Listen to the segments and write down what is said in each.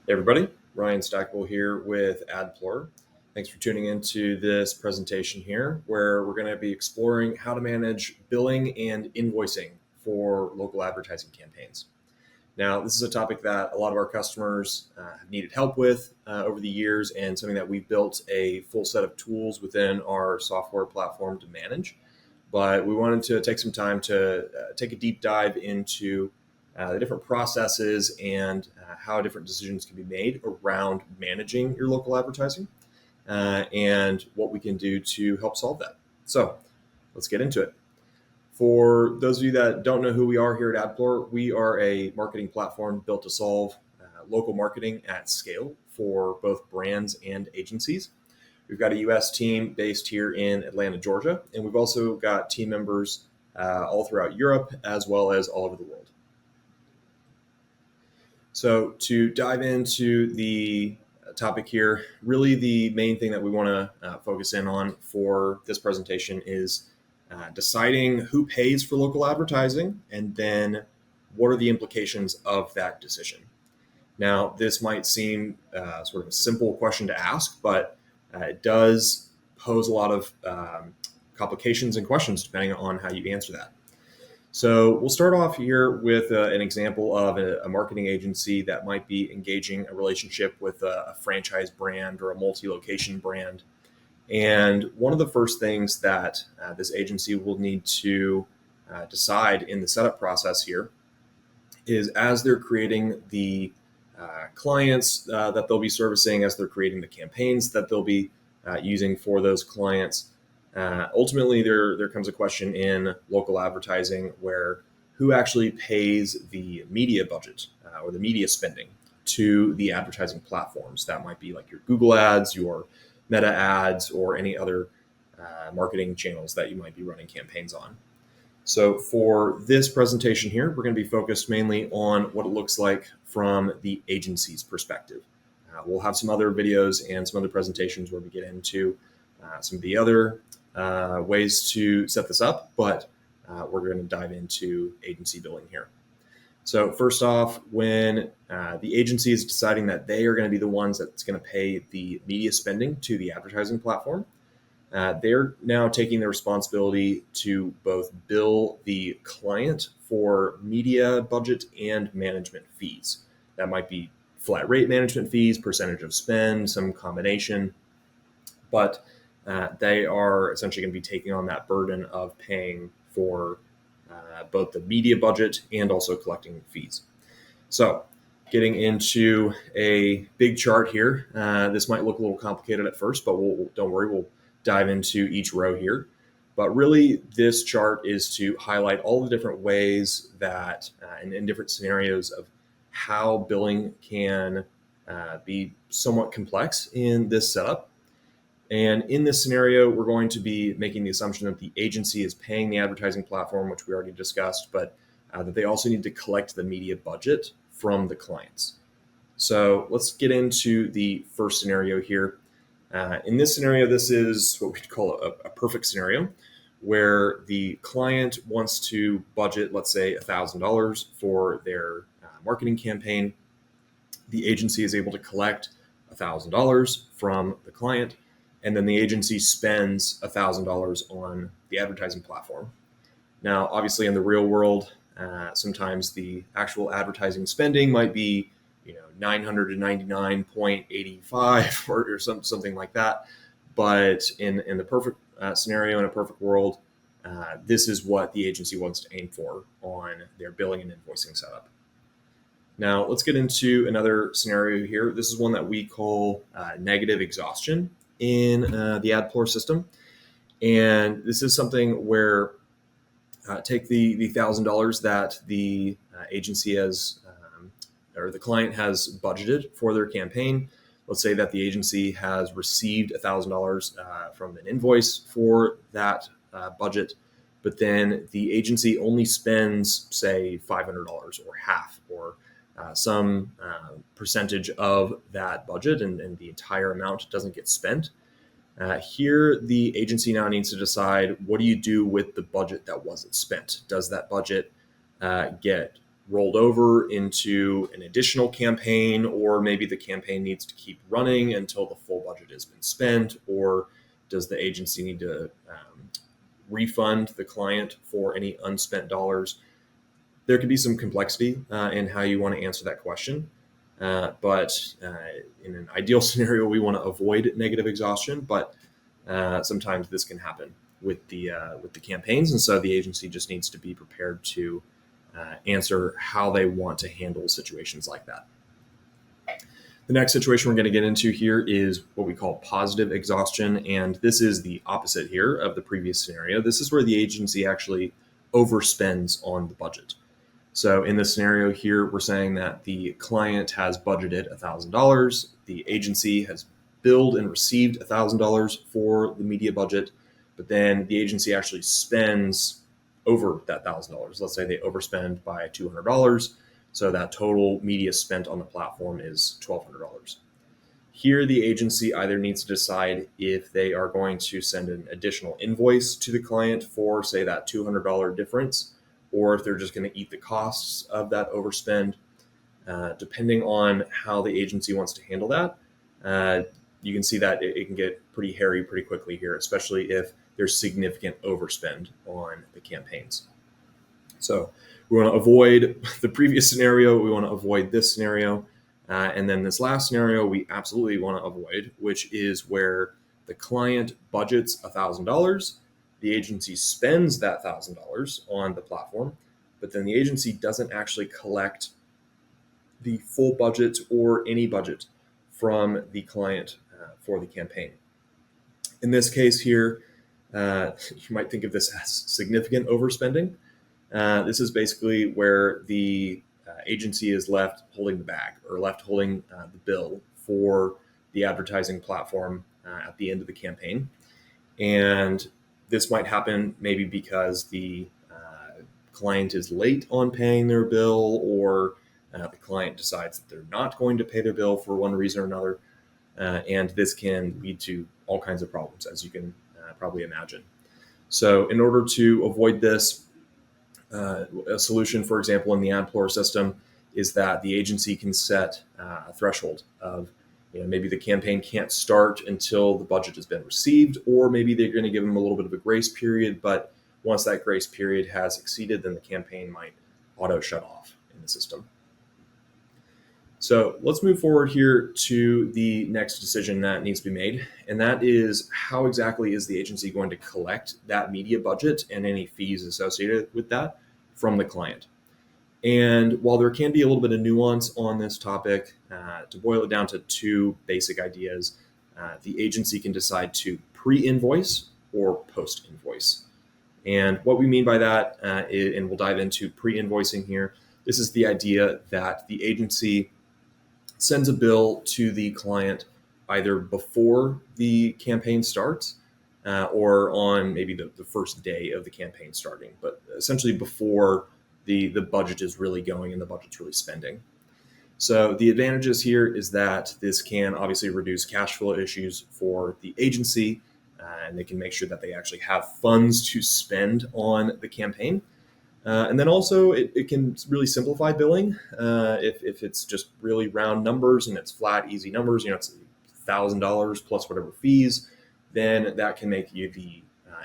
Hey everybody, Ryan Stackpole here with Adplorer. Thanks for tuning into this presentation here where we're going to be exploring how to manage billing and invoicing for local advertising campaigns. Now, this is a topic that a lot of our customers have needed help with over the years, and something that we've built a full set of tools within our software platform to manage. But we wanted to take some time to take a deep dive into the different processes and how different decisions can be made around managing your local advertising and what we can do to help solve that. So let's get into it. For those of you that don't know who we are here at Adplorer, we are a marketing platform built to solve local marketing at scale for both brands and agencies. We've got a US team based here in Atlanta, Georgia, and we've also got team members all throughout Europe as well as all over the world. So to dive into the topic here, really the main thing that we want to focus in on for this presentation is deciding who pays for local advertising and then what are the implications of that decision. Now, this might seem sort of a simple question to ask, but it does pose a lot of complications and questions depending on how you answer that. So we'll start off here with an example of a marketing agency that might be engaging a relationship with a franchise brand or a multi-location brand. And one of the first things that this agency will need to decide in the setup process here is, as they're creating the clients that they'll be servicing, as they're creating the campaigns that they'll be using for those clients, ultimately there comes a question in local advertising where who actually pays the media budget or the media spending to the advertising platforms. That might be like your Google ads, your Meta ads, or any other marketing channels that you might be running campaigns on. So for this presentation here, we're going to be focused mainly on what it looks like from the agency's perspective. We'll have some other videos and some other presentations where we get into some of the other ways to set this up, but we're going to dive into agency billing here. So first off, when the agency is deciding that they are going to be the ones that's going to pay the media spending to the advertising platform, they're now taking the responsibility to both bill the client for media budget and management fees. That might be flat rate management fees, percentage of spend, some combination, but they are essentially going to be taking on that burden of paying for both the media budget and also collecting fees. So getting into a big chart here, this might look a little complicated at first, but don't worry, we'll dive into each row here. But really, this chart is to highlight all the different ways that, in different scenarios of how billing can be somewhat complex in this setup. And in this scenario, we're going to be making the assumption that the agency is paying the advertising platform, which we already discussed, but that they also need to collect the media budget from the clients. So let's get into the first scenario here. In this scenario, this is what we'd call a perfect scenario, where the client wants to budget, let's say, $1,000 for their marketing campaign. The agency is able to collect $1,000 from the client, and then the agency spends $1,000 on the advertising platform. Now, obviously, in the real world, sometimes the actual advertising spending might be, $999.85 or something like that. But in the perfect scenario, in a perfect world, this is what the agency wants to aim for on their billing and invoicing setup. Now, let's get into another scenario here. This is one that we call negative exhaustion in the Adplorer system. And this is something where take the $1,000 that the agency has or the client has budgeted for their campaign. Let's say that the agency has received $1,000 from an invoice for that budget, but then the agency only spends, say, $500 or half or some percentage of that budget, and the entire amount doesn't get spent. Here, the agency now needs to decide, what do you do with the budget that wasn't spent? Does that budget get rolled over into an additional campaign, or maybe the campaign needs to keep running until the full budget has been spent, or does the agency need to refund the client for any unspent dollars? There could be some complexity in how you want to answer that question. But in an ideal scenario, we want to avoid negative exhaustion, but sometimes this can happen with the campaigns, and so the agency just needs to be prepared to answer how they want to handle situations like that. The next situation we're going to get into here is what we call positive exhaustion, and this is the opposite here of the previous scenario. This is where the agency actually overspends on the budget. So in this scenario here, we're saying that the client has budgeted $1,000. The agency has billed and received $1,000 for the media budget, but then the agency actually spends over that $1,000. Let's say they overspend by $200. So that total media spent on the platform is $1,200. Here, the agency either needs to decide if they are going to send an additional invoice to the client for, say, that $200 difference, or if they're just going to eat the costs of that overspend. Depending on how the agency wants to handle that, you can see that it can get pretty hairy pretty quickly here, especially if there's significant overspend on the campaigns. So we want to avoid the previous scenario. We want to avoid this scenario. And then this last scenario, we absolutely want to avoid, which is where the client budgets $1,000. The agency spends that $1,000 on the platform, but then the agency doesn't actually collect the full budget or any budget from the client for the campaign. In this case here, you might think of this as significant overspending. This is basically where the agency is left holding the bag, or left holding the bill for the advertising platform at the end of the campaign. And this might happen maybe because the client is late on paying their bill, or the client decides that they're not going to pay their bill for one reason or another. And this can lead to all kinds of problems, as you can probably imagine. So in order to avoid this, a solution, for example, in the Adplorer system is that the agency can set a threshold of, maybe the campaign can't start until the budget has been received, or maybe they're going to give them a little bit of a grace period. But once that grace period has exceeded, then the campaign might auto shut off in the system. So let's move forward here to the next decision that needs to be made. And that is, how exactly is the agency going to collect that media budget and any fees associated with that from the client? And while there can be a little bit of nuance on this topic, to boil it down to two basic ideas, the agency can decide to pre-invoice or post-invoice. And what we mean by that, and we'll dive into pre-invoicing here, this is the idea that the agency sends a bill to the client either before the campaign starts or on maybe the first day of the campaign starting, but essentially before the budget is really going and the budget's really spending. So the advantages here is that this can obviously reduce cash flow issues for the agency, and they can make sure that they actually have funds to spend on the campaign. And then also it can really simplify billing. If it's just really round numbers and it's flat, easy numbers, it's $1,000 plus whatever fees, then that can make the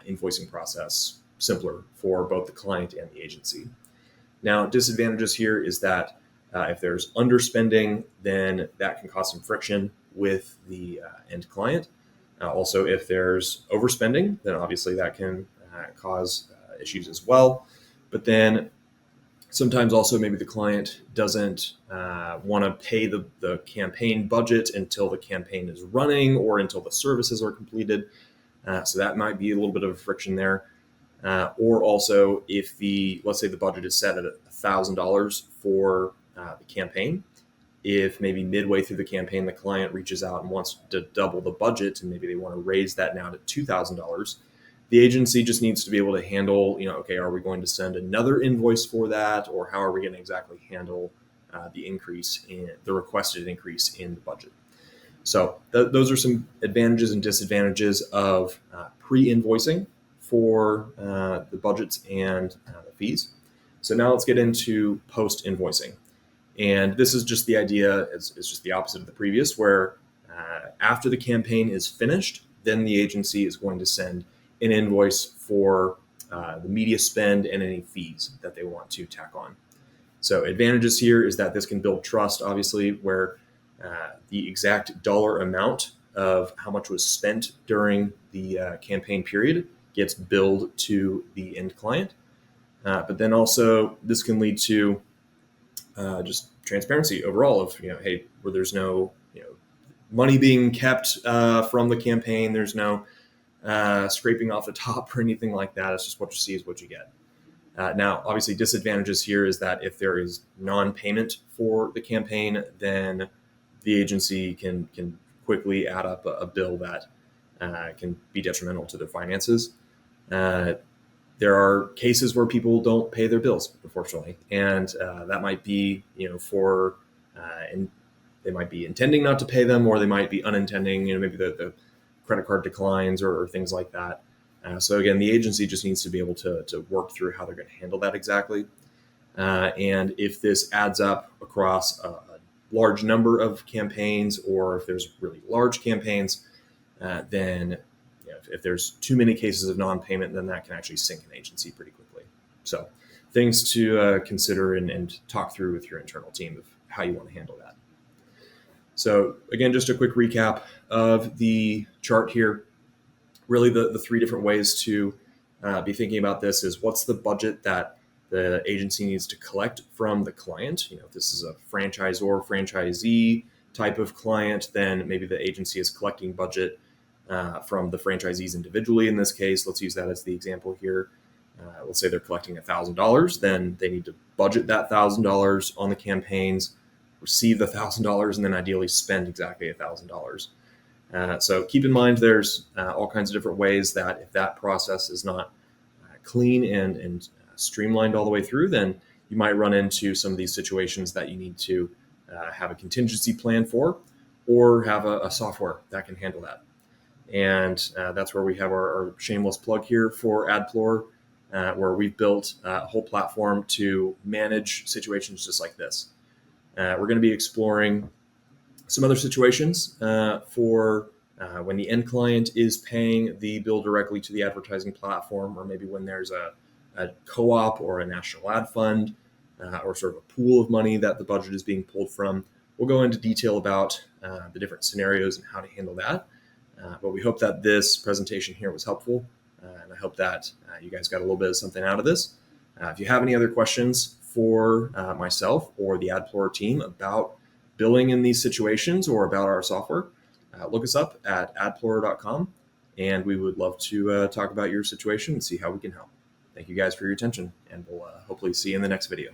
invoicing process simpler for both the client and the agency. Now, disadvantages here is that if there's underspending, then that can cause some friction with the end client. Also, if there's overspending, then obviously that can cause issues as well. But then sometimes also maybe the client doesn't want to pay the campaign budget until the campaign is running or until the services are completed. So that might be a little bit of friction there. Or also if let's say the budget is set at $1,000 for the campaign, if maybe midway through the campaign, the client reaches out and wants to double the budget and maybe they want to raise that now to $2,000, the agency just needs to be able to handle, okay, are we going to send another invoice for that, or how are we going to exactly handle the requested increase in the budget? So those are some advantages and disadvantages of pre-invoicing for the budgets and the fees. So now let's get into post invoicing. And this is just the idea, it's just the opposite of the previous, where after the campaign is finished, then the agency is going to send an invoice for the media spend and any fees that they want to tack on. So advantages here is that this can build trust, obviously, where the exact dollar amount of how much was spent during the campaign period gets billed to the end client. But then also this can lead to just transparency overall of, hey, where there's no, money being kept from the campaign, there's no scraping off the top or anything like that. It's just what you see is what you get. Now, obviously, disadvantages here is that if there is non-payment for the campaign, then the agency can quickly add up a bill that can be detrimental to their finances. There are cases where people don't pay their bills, unfortunately, and that might be, and they might be intending not to pay them, or they might be unintending. Maybe the credit card declines or things like that. So again, the agency just needs to be able to work through how they're going to handle that exactly. And if this adds up across a large number of campaigns, or if there's really large campaigns, then if there's too many cases of non-payment, then that can actually sink an agency pretty quickly. So things to consider and talk through with your internal team of how you want to handle that. So again, just a quick recap of the chart here. Really the three different ways to be thinking about this is what's the budget that the agency needs to collect from the client. If this is a franchisor, franchisee type of client, then maybe the agency is collecting budget from the franchisees individually. In this case, let's use that as the example here. Let's say they're collecting $1,000, then they need to budget that $1,000 on the campaigns, receive the $1,000, and then ideally spend exactly $1,000. So keep in mind there's all kinds of different ways that if that process is not clean and streamlined all the way through, then you might run into some of these situations that you need to have a contingency plan for, or have a software that can handle that. And that's where we have our shameless plug here for Adplorer, where we've built a whole platform to manage situations just like this. We're going to be exploring some other situations for when the end client is paying the bill directly to the advertising platform, or maybe when there's a co-op or a national ad fund, or sort of a pool of money that the budget is being pulled from. We'll go into detail about the different scenarios and how to handle that. But we hope that this presentation here was helpful, and I hope that you guys got a little bit of something out of this. If you have any other questions for myself or the Adplorer team about billing in these situations or about our software, look us up at adplorer.com, and we would love to talk about your situation and see how we can help. Thank you guys for your attention, and we'll hopefully see you in the next video.